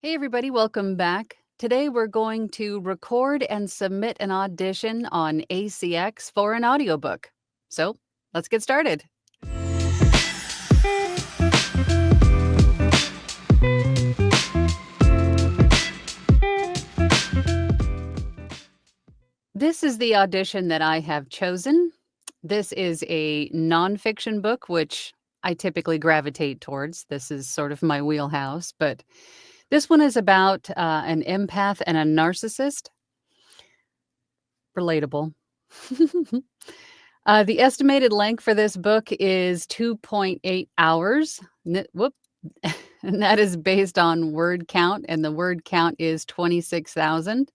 Hey, everybody, welcome back. Today we're going to record and submit an audition on ACX for an audiobook. So let's get started. This is the audition that I have chosen. This is a nonfiction book, which I typically gravitate towards. This is sort of my wheelhouse, but this one is about an empath and a narcissist. Relatable. The estimated length for this book is 2.8 hours. Whoop. And that is based on word count, and the word count is 26,000.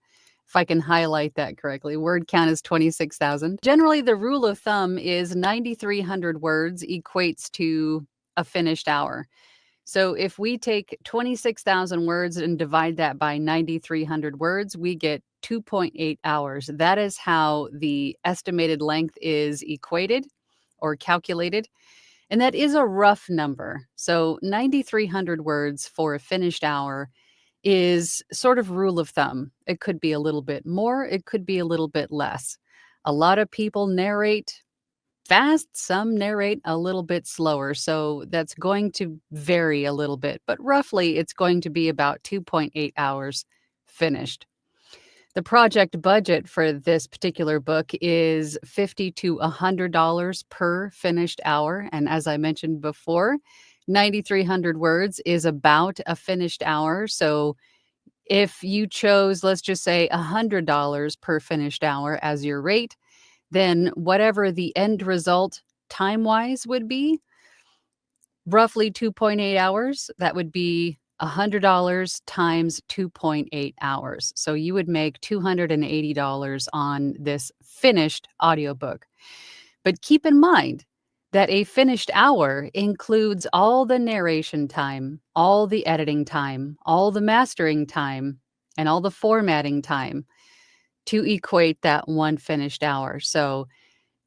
If I can highlight that correctly, word count is 26,000. Generally, the rule of thumb is 9,300 words equates to a finished hour. So if we take 26,000 words and divide that by 9,300 words, we get 2.8 hours. That is how the estimated length is equated or calculated. And that is a rough number. So 9,300 words for a finished hour is sort of rule of thumb. It could be a little bit more, it could be a little bit less. A lot of people narrate fast, some narrate a little bit slower. So that's going to vary a little bit, but roughly it's going to be about 2.8 hours finished. The project budget for this particular book is $50 to $100 per finished hour. And as I mentioned before, 9,300 words is about a finished hour. So if you chose, let's just say $100 per finished hour as your rate, then whatever the end result time-wise would be, roughly 2.8 hours, that would be $100 times 2.8 hours. So you would make $280 on this finished audiobook. But keep in mind that a finished hour includes all the narration time, all the editing time, all the mastering time, and all the formatting time to equate that one finished hour. So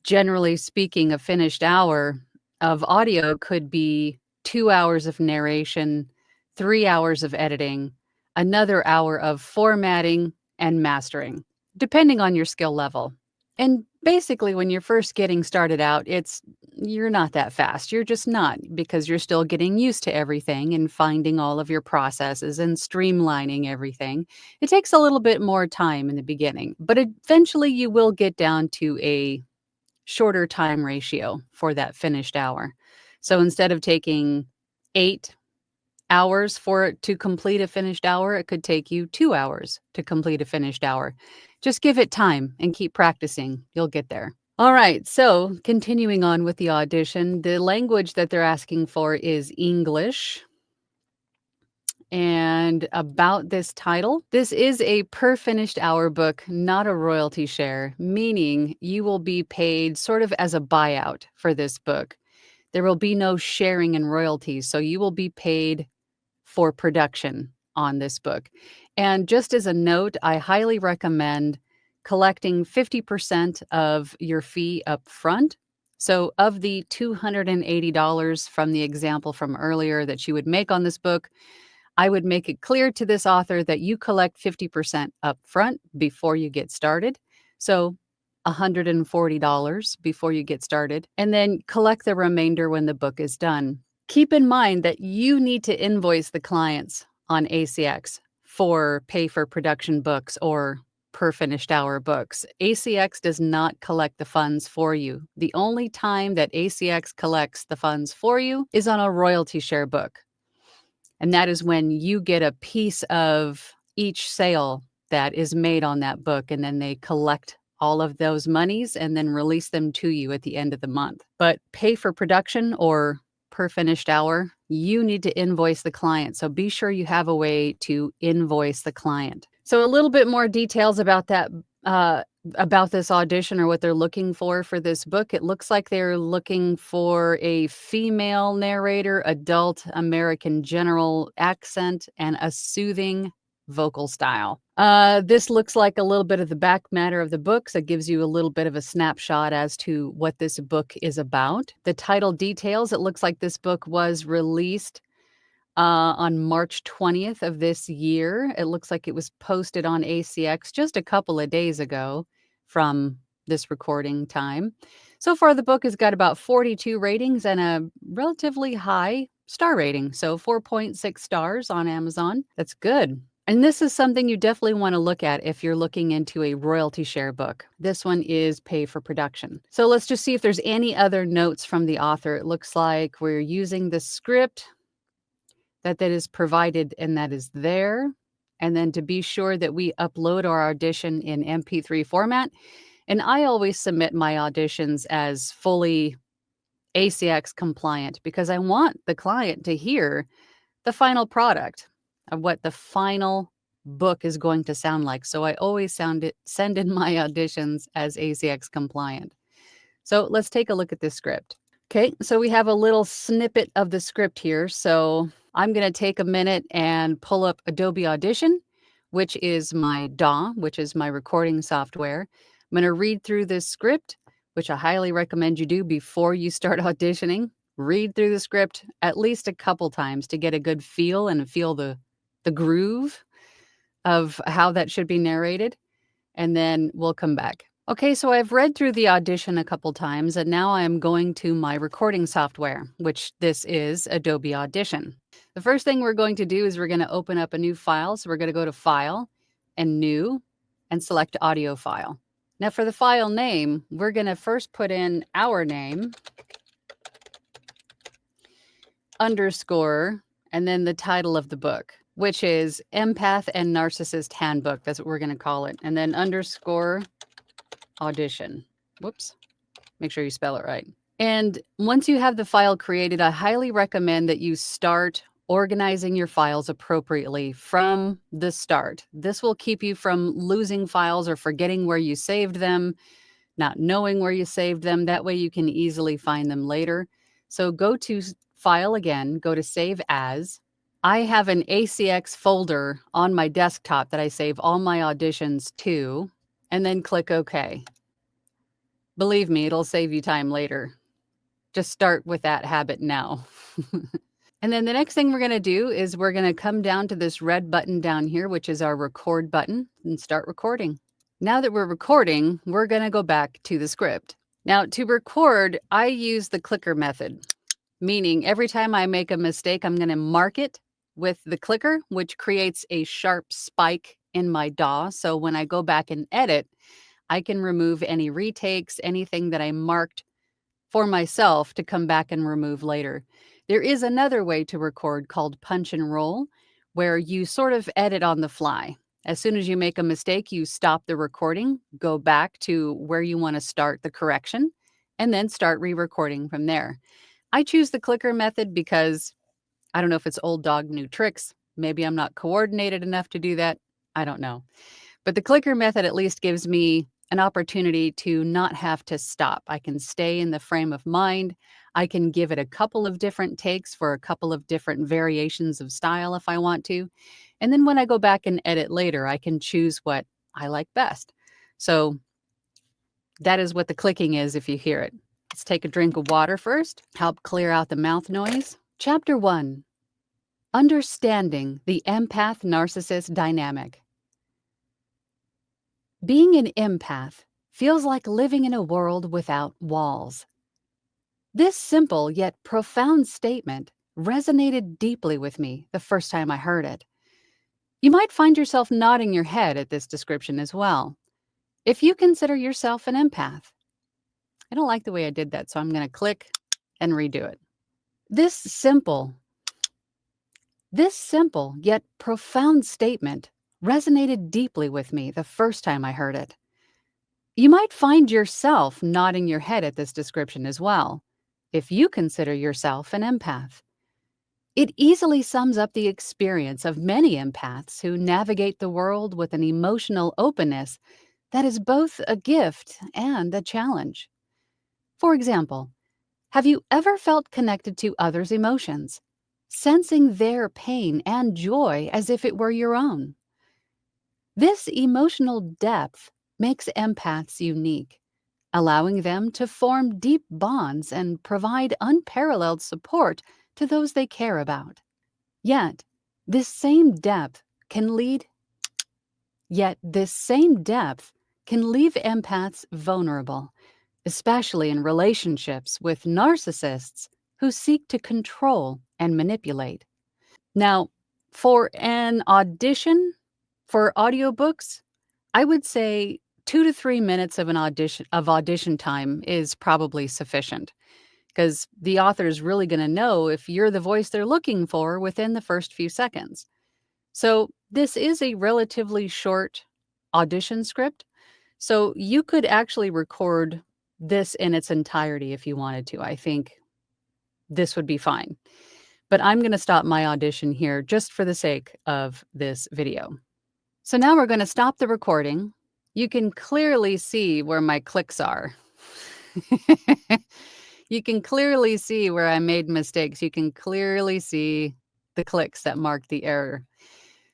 generally speaking, a finished hour of audio could be 2 hours of narration, 3 hours of editing, another hour of formatting and mastering, depending on your skill level. And basically, when you're first getting started out, you're not that fast. You're just not, because you're still getting used to everything and finding all of your processes and streamlining everything. It takes a little bit more time in the beginning, but eventually you will get down to a shorter time ratio for that finished hour. So instead of taking 8 hours for it to complete a finished hour, it could take you 2 hours to complete a finished hour. Just give it time and keep practicing. You'll get there. All right, so continuing on with the audition, the language that they're asking for is English. And about this title, this is a per finished hour book, not a royalty share, meaning you will be paid sort of as a buyout for this book. There will be no sharing in royalties, so you will be paid for production on this book. And just as a note, I highly recommend collecting 50% of your fee up front. So of the $280 from the example from earlier that you would make on this book, I would make it clear to this author that you collect 50% up front before you get started. So $140 before you get started, and then collect the remainder when the book is done. Keep in mind that you need to invoice the clients on ACX for pay for production books or per finished hour books. ACX does not collect the funds for you. The only time that ACX collects the funds for you is on a royalty share book. And that is when you get a piece of each sale that is made on that book, and then they collect all of those monies and then release them to you at the end of the month. But pay for production or per finished hour, you need to invoice the client. So be sure you have a way to invoice the client. So a little bit more details about that, about this audition or what they're looking for this book. It looks like they're looking for a female narrator, adult American general accent, and a soothing vocal style. This looks like a little bit of the back matter of the book, so it gives you a little bit of a snapshot as to what this book is about. The title details, it looks like this book was released on March 20th of this year. It looks like it was posted on ACX just a couple of days ago from this recording time. So far, the book has got about 42 ratings and a relatively high star rating. So 4.6 stars on Amazon. That's good. And this is something you definitely want to look at if you're looking into a royalty share book. This one is pay for production. So let's just see if there's any other notes from the author. It looks like we're using the script that is provided and that is there. And then to be sure that we upload our audition in MP3 format. And I always submit my auditions as fully ACX compliant because I want the client to hear the final product of what the final book is going to sound like. So I always send in my auditions as ACX compliant. So let's take a look at this script. Okay, so we have a little snippet of the script here. So I'm going to take a minute and pull up Adobe Audition, which is my DAW, which is my recording software. I'm going to read through this script, which I highly recommend you do before you start auditioning. Read through the script at least a couple times to get a good feel and feel the groove of how that should be narrated. And then we'll come back. Okay, so I've read through the audition a couple times, and now I'm going to my recording software, which this is Adobe Audition. The first thing we're going to do is we're going to open up a new file. So we're going to go to File and New and select Audio File. Now for the file name, we're going to first put in our name, underscore, and then the title of the book, which is Empath and Narcissist Handbook. That's what we're going to call it. And then underscore Audition. Whoops. Make sure you spell it right. And once you have the file created, I highly recommend that you start organizing your files appropriately from the start. This will keep you from losing files or forgetting where you saved them, not knowing where you saved them. That way you can easily find them later. So go to File again, go to Save As. I have an ACX folder on my desktop that I save all my auditions to, and then click OK. Believe me, it'll save you time later. Just start with that habit now. And then the next thing we're going to do is we're going to come down to this red button down here, which is our record button, and start recording. Now that we're recording, we're going to go back to the script. Now to record, I use the clicker method, meaning every time I make a mistake, I'm going to mark it with the clicker, which creates a sharp spike in my DAW. So when I go back and edit, I can remove any retakes, anything that I marked for myself to come back and remove later. There is another way to record called punch and roll, where you sort of edit on the fly. As soon as you make a mistake, you stop the recording, go back to where you want to start the correction, and then start re-recording from there. I choose the clicker method because I don't know if it's old dog, new tricks. Maybe I'm not coordinated enough to do that. I don't know. But the clicker method at least gives me an opportunity to not have to stop. I can stay in the frame of mind. I can give it a couple of different takes for a couple of different variations of style if I want to. And then when I go back and edit later, I can choose what I like best. So that is what the clicking is if you hear it. Let's take a drink of water first, help clear out the mouth noise. Chapter 1, Understanding the Empath Narcissist Dynamic. Being an empath feels like living in a world without walls. This simple yet profound statement resonated deeply with me the first time I heard it. You might find yourself nodding your head at this description as well, if you consider yourself an empath. I don't like the way I did that, so I'm going to click and redo it. This simple yet profound statement resonated deeply with me the first time I heard it. You might find yourself nodding your head at this description as well, if you consider yourself an empath. It easily sums up the experience of many empaths who navigate the world with an emotional openness that is both a gift and a challenge. For example, have you ever felt connected to others' emotions, sensing their pain and joy as if it were your own? This emotional depth makes empaths unique, allowing them to form deep bonds and provide unparalleled support to those they care about. Yet, this same depth can lead Yet this same depth can leave empaths vulnerable, especially in relationships with narcissists who seek to control and manipulate. Now, for an audition for audiobooks, I would say 2 to 3 minutes of audition time is probably sufficient because the author is really going to know if you're the voice they're looking for within the first few seconds. So, this is a relatively short audition script. So, you could actually record this in its entirety if you wanted to. I think this would be fine. But I'm going to stop my audition here just for the sake of this video. So, now we're going to stop the recording. You can clearly see where my clicks are. You can clearly see where I made mistakes. You can clearly see the clicks that mark the error.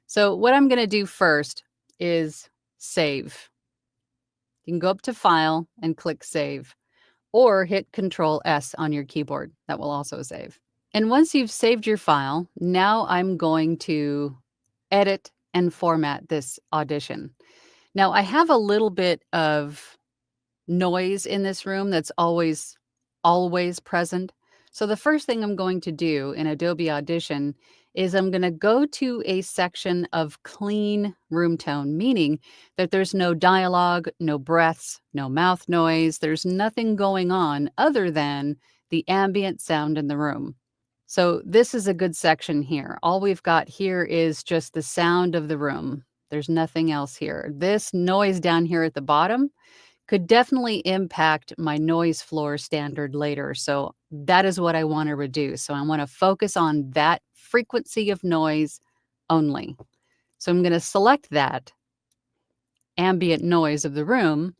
So what I'm going to do first is save. You can go up to File and click Save, or hit Control S on your keyboard. That will also save. And once you've saved your file, now I'm going to edit and format this audition. Now I have a little bit of noise in this room that's always present. So the first thing I'm going to do in Adobe Audition is I'm going to go to a section of clean room tone, meaning that there's no dialogue, no breaths, no mouth noise. There's nothing going on other than the ambient sound in the room. So this is a good section here. All we've got here is just the sound of the room. There's nothing else here. This noise down here at the bottom could definitely impact my noise floor standard later. So that is what I want to reduce. So I want to focus on that frequency of noise only. So I'm going to select that ambient noise of the room,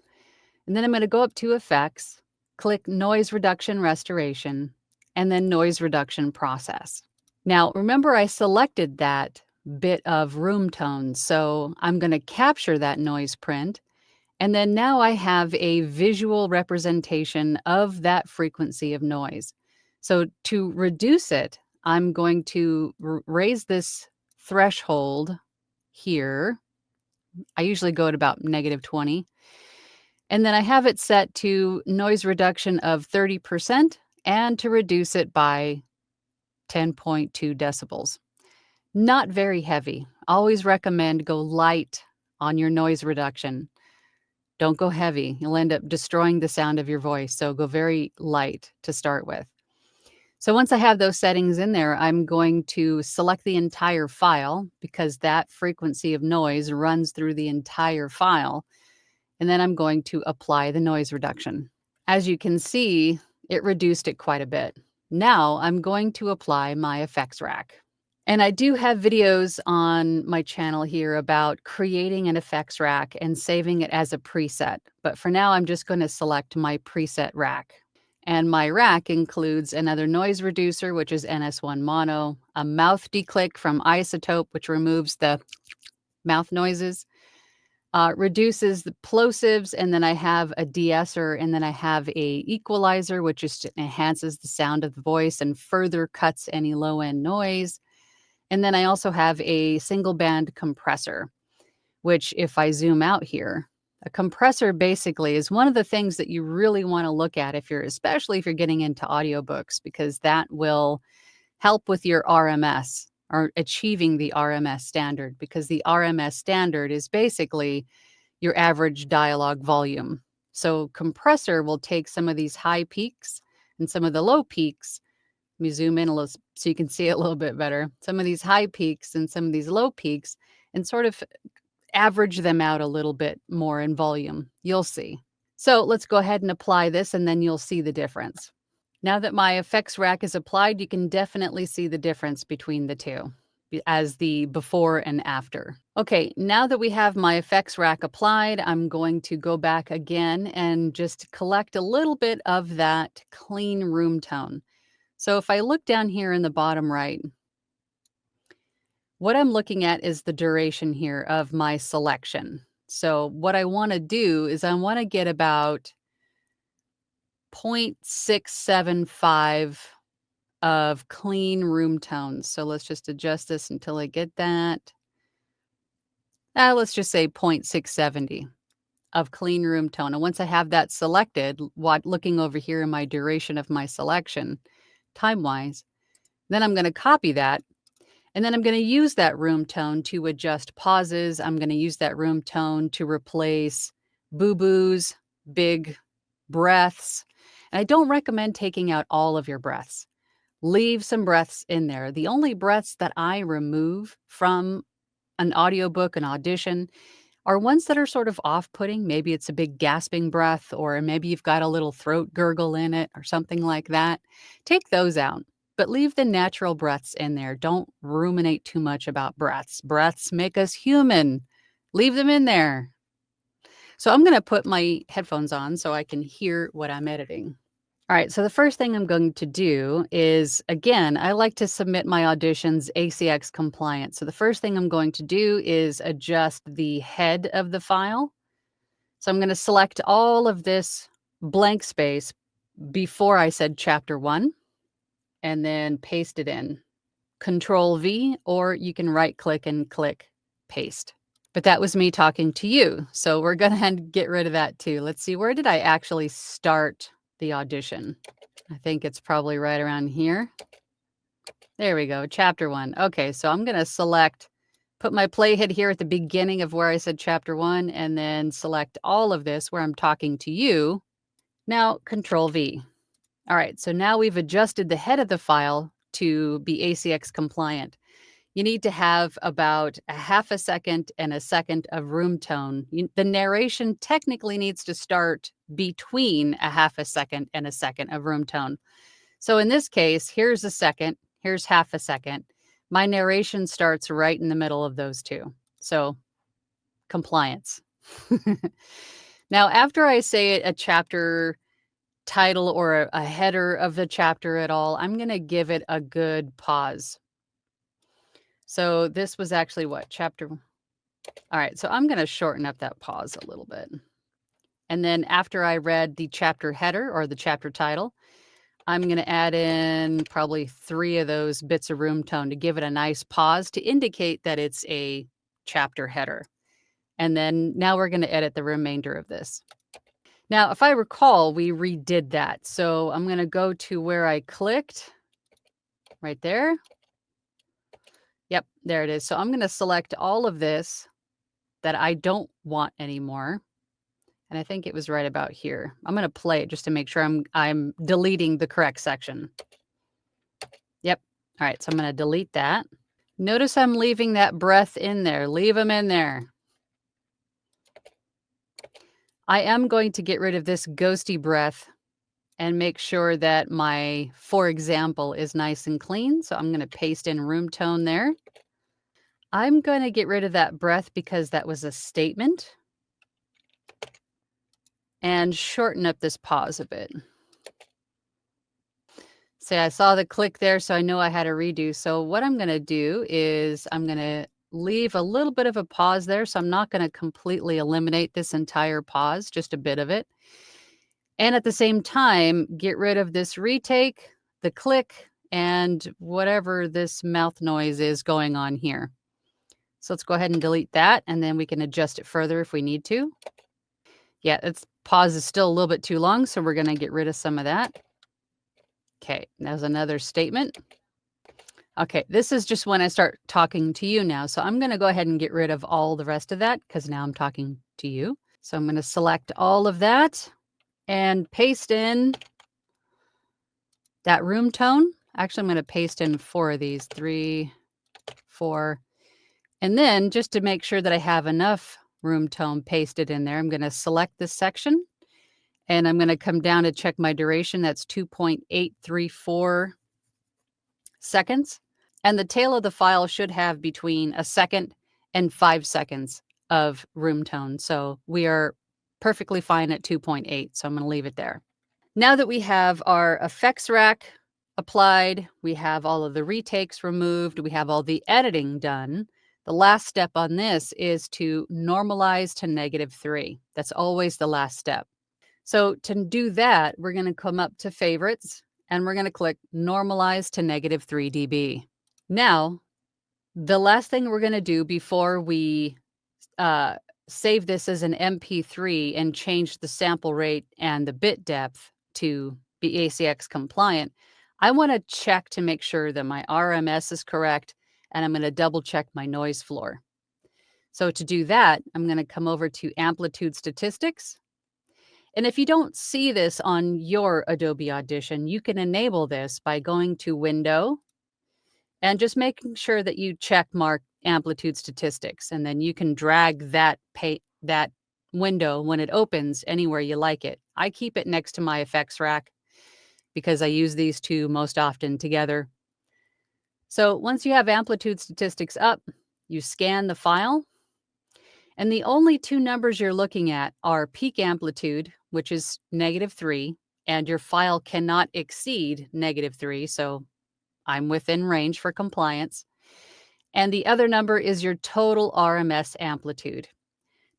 and then I'm going to go up to Effects, click Noise Reduction Restoration, and then Noise Reduction Process. Now, remember I selected that bit of room tone, so I'm going to capture that noise print. And then now I have a visual representation of that frequency of noise. So to reduce it, I'm going to raise this threshold here. I usually go at about -20. And then I have it set to noise reduction of 30% and to reduce it by 10.2 decibels. Not very heavy. Always recommend go light on your noise reduction. Don't go heavy. You'll end up destroying the sound of your voice. So go very light to start with. So once I have those settings in there, I'm going to select the entire file because that frequency of noise runs through the entire file. And then I'm going to apply the noise reduction. As you can see, it reduced it quite a bit. Now I'm going to apply my effects rack. And I do have videos on my channel here about creating an effects rack and saving it as a preset. But for now, I'm just going to select my preset rack. And my rack includes another noise reducer, which is NS1 mono, a mouth declick from Isotope, which removes the mouth noises, reduces the plosives, and then I have a de-esser, and then I have a equalizer, which just enhances the sound of the voice and further cuts any low-end noise. And then I also have a single band compressor, which if I zoom out here, a compressor basically is one of the things that you really want to look at especially if you're getting into audiobooks, because that will help with your RMS or achieving the RMS standard, because the RMS standard is basically your average dialogue volume. So compressor will take some of these high peaks and some of the low peaks. Let me zoom in a little so you can see it a little bit better. Some of these high peaks and some of these low peaks, and sort of average them out a little bit more in volume. You'll see. So let's go ahead and apply this, and then you'll see the difference. Now that my effects rack is applied, you can definitely see the difference between the two as the before and after. Okay, now that we have my effects rack applied, I'm going to go back again and just collect a little bit of that clean room tone. So if I look down here in the bottom right, what I'm looking at is the duration here of my selection. So what I want to do is I want to get about 0.675 of clean room tones. So let's just adjust this until I get that. Let's just say 0.670 of clean room tone. And once I have that selected, looking over here in my duration of my selection, time-wise, then I'm going to copy that. And then I'm going to use that room tone to adjust pauses. I'm going to use that room tone to replace boo-boos, big breaths. And I don't recommend taking out all of your breaths. Leave some breaths in there. The only breaths that I remove from an audiobook, an audition, are ones that are sort of off-putting. Maybe it's a big gasping breath, or maybe you've got a little throat gurgle in it or something like that. Take those out, but leave the natural breaths in there. Don't ruminate too much about breaths. Breaths make us human. Leave them in there. So I'm going to put my headphones on so I can hear what I'm editing. All right, so the first thing I'm going to do is, again, I like to submit my auditions ACX compliant. So the first thing I'm going to do is adjust the head of the file. So I'm going to select all of this blank space before I said chapter 1 and then paste it in. Control V, or you can right click and click paste. But that was me talking to you. So we're going to get rid of that too. Let's see, where did I actually start the audition? I think it's probably right around here. There we go, chapter 1. Okay, so I'm going to put my playhead here at the beginning of where I said chapter 1, and then select all of this where I'm talking to you. Now, Control V. All right, so now we've adjusted the head of the file to be ACX compliant. You need to have about a half a second and a second of room tone. The narration technically needs to start between a half a second and a second of room tone. So in this case, here's a second, here's half a second. My narration starts right in the middle of those two. So compliance. Now, after I say a chapter title or a header of the chapter at all, I'm going to give it a good pause. So this was actually what, chapter? All right, so I'm going to shorten up that pause a little bit. And then after I read the chapter header or the chapter title, I'm going to add in probably 3 of those bits of room tone to give it a nice pause to indicate that it's a chapter header. And then now we're going to edit the remainder of this. Now, if I recall, we redid that. So I'm going to go to where I clicked right there. Yep, there it is. So I'm going to select all of this that I don't want anymore. And I think it was right about here. I'm going to play it just to make sure I'm deleting the correct section. Yep. All right, so I'm going to delete that. Notice I'm leaving that breath in there. Leave them in there. I am going to get rid of this ghosty breath and make sure that my for example is nice and clean. So I'm going to paste in room tone there. I'm going to get rid of that breath because that was a statement. And shorten up this pause a bit. See, I saw the click there, so I know I had to redo. So what I'm going to do is I'm going to leave a little bit of a pause there. So I'm not going to completely eliminate this entire pause, just a bit of it. And at the same time, get rid of this retake, the click, and whatever this mouth noise is going on here. So let's go ahead and delete that, and then we can adjust it further if we need to. Yeah, its pause is still a little bit too long, so we're going to get rid of some of that. Okay, there's another statement. Okay, this is just when I start talking to you now. So I'm going to go ahead and get rid of all the rest of that because now I'm talking to you. So I'm going to select all of that and paste in that room tone. Actually, I'm going to paste in 4 of these, 3, 4. And then just to make sure that I have enough room tone pasted in there, I'm going to select this section. And I'm going to come down to check my duration. That's 2.834 seconds. And the tail of the file should have between a second and 5 seconds of room tone. So we are perfectly fine at 2.8. So I'm going to leave it there. Now that we have our effects rack applied, we have all of the retakes removed, we have all the editing done. The last step on this is to normalize to -3. That's always the last step. So to do that, we're going to come up to favorites, and we're going to click normalize to -3 dB. Now, the last thing we're going to do before we uh, save this as an MP3 and change the sample rate and the bit depth to be ACX compliant, I want to check to make sure that my RMS is correct, and I'm going to double check my noise floor. So to do that, I'm going to come over to amplitude statistics. And if you don't see this on your Adobe Audition, you can enable this by going to Window and just making sure that you check mark amplitude statistics. And then you can drag that window when it opens anywhere you like it. I keep it next to my effects rack because I use these two most often together. So once you have amplitude statistics up, you scan the file. And the only two numbers you're looking at are peak amplitude, which is -3, and your file cannot exceed -3. So I'm within range for compliance. And the other number is your total RMS amplitude.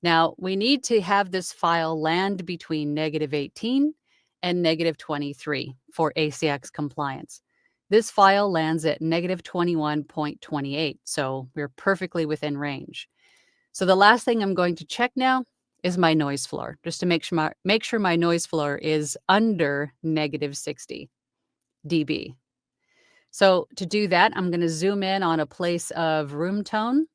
Now, we need to have this file land between -18 and -23 for ACX compliance. This file lands at -21.28, so we're perfectly within range. So the last thing I'm going to check now is my noise floor, just to make sure my noise floor is under -60 dB. So to do that, I'm going to zoom in on a place of room tone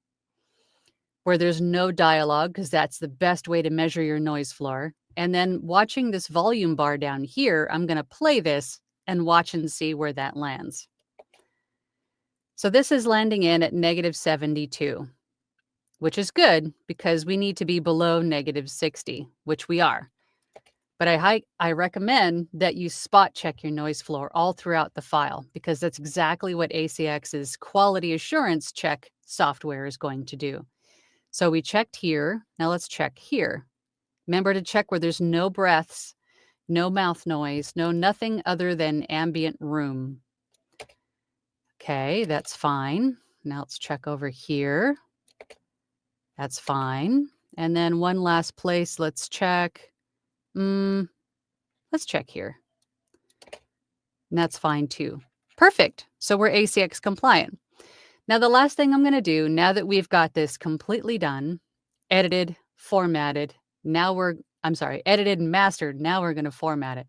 where there's no dialogue, because that's the best way to measure your noise floor. And then watching this volume bar down here, I'm going to play this and watch and see where that lands. So this is landing in at -72, which is good because we need to be below -60, which we are. But I recommend that you spot check your noise floor all throughout the file, because that's exactly what ACX's quality assurance check software is going to do. So we checked here. Now let's check here. Remember to check where there's no breaths, no mouth noise, no nothing other than ambient room. Okay, that's fine. Now let's check over here. That's fine. And then one last place, let's check. Let's check here. And that's fine too. Perfect. So we're ACX compliant. Now, the last thing I'm going to do, now that we've got this completely done, edited, formatted, edited and mastered, now we're going to format it.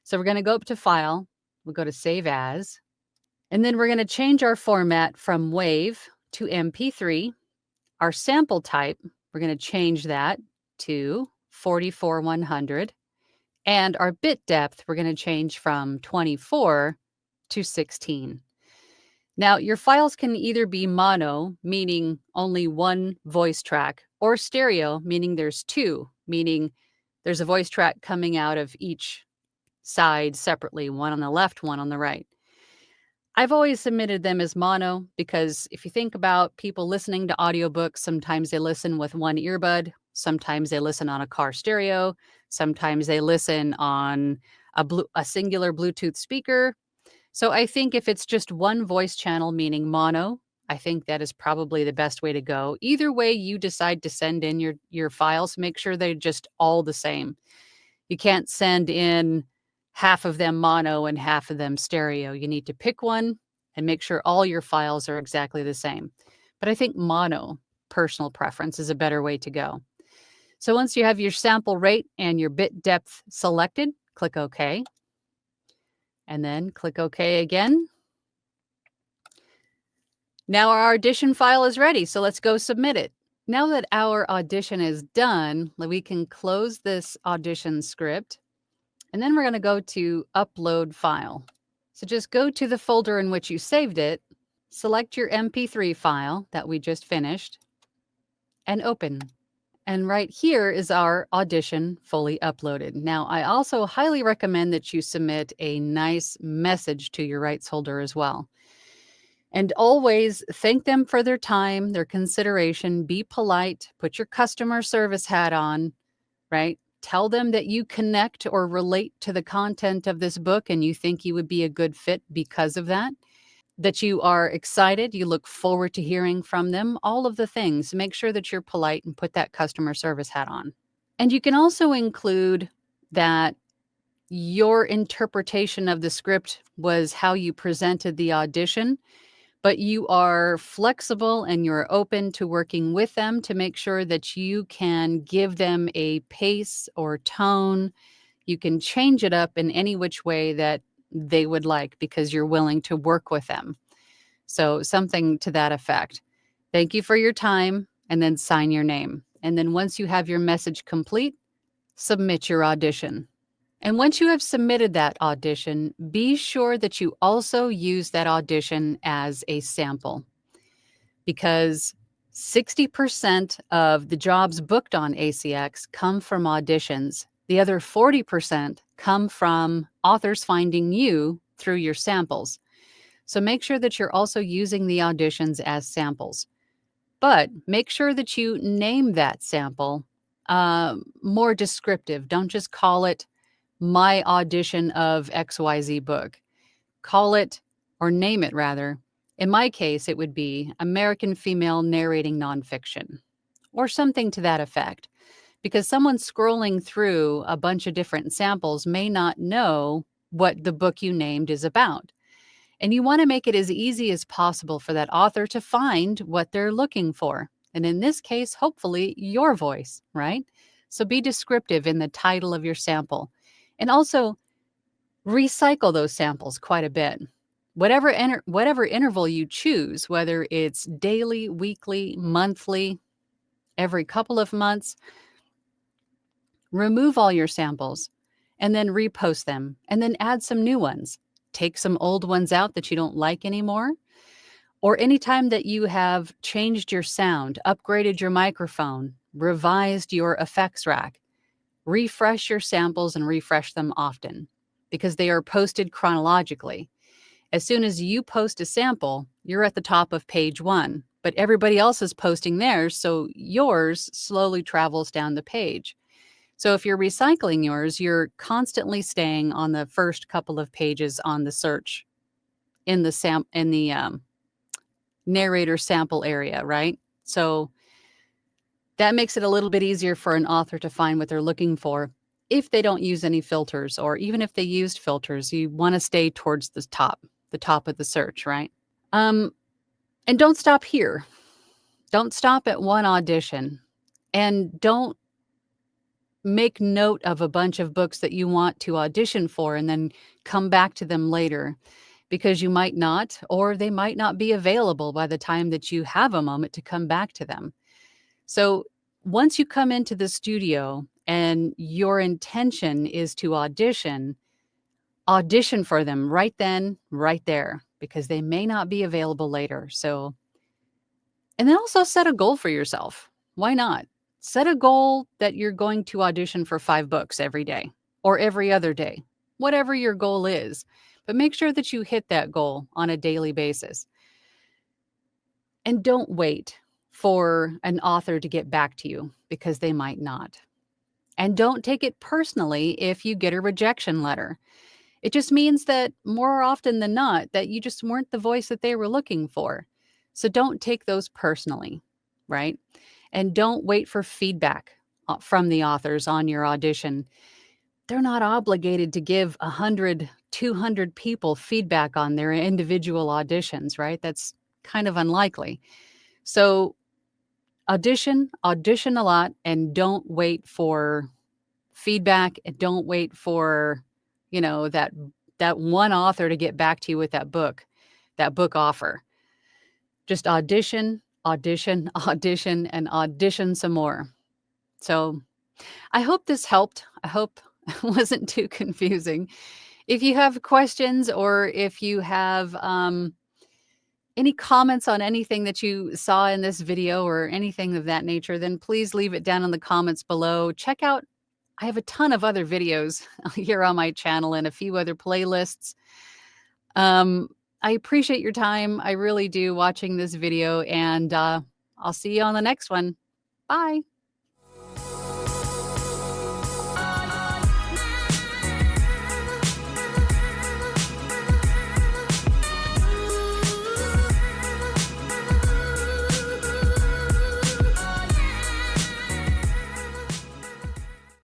So we're going to go up to File, we'll go to Save As, and then we're going to change our format from WAV to MP3. Our sample type, we're going to change that to 44/100. And our bit depth, we're going to change from 24 to 16. Now, your files can either be mono, meaning only one voice track, or stereo, meaning there's two, meaning there's a voice track coming out of each side separately, one on the left, one on the right. I've always submitted them as mono because if you think about people listening to audiobooks, sometimes they listen with one earbud, sometimes they listen on a car stereo, sometimes they listen on a singular Bluetooth speaker. So I think if it's just one voice channel, meaning mono, I think that is probably the best way to go. Either way you decide to send in your files, make sure they're just all the same. You can't send in half of them mono and half of them stereo. You need to pick one and make sure all your files are exactly the same. But I think mono, personal preference, is a better way to go. So once you have your sample rate and your bit depth selected, click OK. And then click OK again. Now our audition file is ready, so let's go submit it. Now that our audition is done, we can close this audition script. And then we're going to go to Upload File. So just go to the folder in which you saved it, select your MP3 file that we just finished, and open. And right here is our audition fully uploaded. Now, I also highly recommend that you submit a nice message to your rights holder as well. And always thank them for their time, their consideration, be polite, put your customer service hat on, right? Tell them that you connect or relate to the content of this book and you think you would be a good fit because of that. That you are excited, you look forward to hearing from them, all of the things. Make sure that you're polite and put that customer service hat on. And you can also include that your interpretation of the script was how you presented the audition, but you are flexible and you're open to working with them to make sure that you can give them a pace or tone. You can change it up in any which way that they would like because you're willing to work with them. So something to that effect. Thank you for your time, and then sign your name. And then once you have your message complete, submit your audition. And once you have submitted that audition, be sure that you also use that audition as a sample, because 60% of the jobs booked on ACX come from auditions. The other 40% come from authors finding you through your samples. So make sure that you're also using the auditions as samples. But make sure that you name that sample more descriptive. Don't just call it my audition of XYZ book. Call it, or name it rather. In my case, it would be American Female Narrating Nonfiction, or something to that effect, because someone scrolling through a bunch of different samples may not know what the book you named is about. And you want to make it as easy as possible for that author to find what they're looking for. And in this case, hopefully your voice, right? So be descriptive in the title of your sample. And also recycle those samples quite a bit. Whatever interval you choose, whether it's daily, weekly, monthly, every couple of months, remove all your samples and then repost them and then add some new ones. Take some old ones out that you don't like anymore. Or anytime that you have changed your sound, upgraded your microphone, revised your effects rack, refresh your samples and refresh them often, because they are posted chronologically. As soon as you post a sample, you're at the top of page 1, but everybody else is posting theirs, so yours slowly travels down the page. So if you're recycling yours, you're constantly staying on the first couple of pages on the search in the narrator sample area, right? So that makes it a little bit easier for an author to find what they're looking for. If they don't use any filters, or even if they used filters, you want to stay towards the top of the search, right? And don't stop here. Don't stop at one audition, and don't make note of a bunch of books that you want to audition for and then come back to them later, because you might not, or they might not be available by the time that you have a moment to come back to them. So once you come into the studio and your intention is to audition for them right then, right there, because they may not be available later. So, and then also set a goal for yourself. Why not? Set a goal that you're going to audition for 5 books every day or every other day, whatever your goal is. But make sure that you hit that goal on a daily basis. And don't wait for an author to get back to you, because they might not. And don't take it personally if you get a rejection letter. It just means that more often than not, that you just weren't the voice that they were looking for. So don't take those personally, right? And don't wait for feedback from the authors on your audition. They're not obligated to give 100, 200 people feedback on their individual auditions, right? That's kind of unlikely. So audition a lot, and don't wait for feedback, and don't wait for, that one author to get back to you with that book offer. Just audition, audition, and audition some more. So I hope this helped. I hope it wasn't too confusing. If you have questions, or if you have any comments on anything that you saw in this video or anything of that nature, then please leave it down in the comments below. Check out, I have a ton of other videos here on my channel and a few other playlists. I appreciate your time. I really do, watching this video, and I'll see you on the next one. Bye.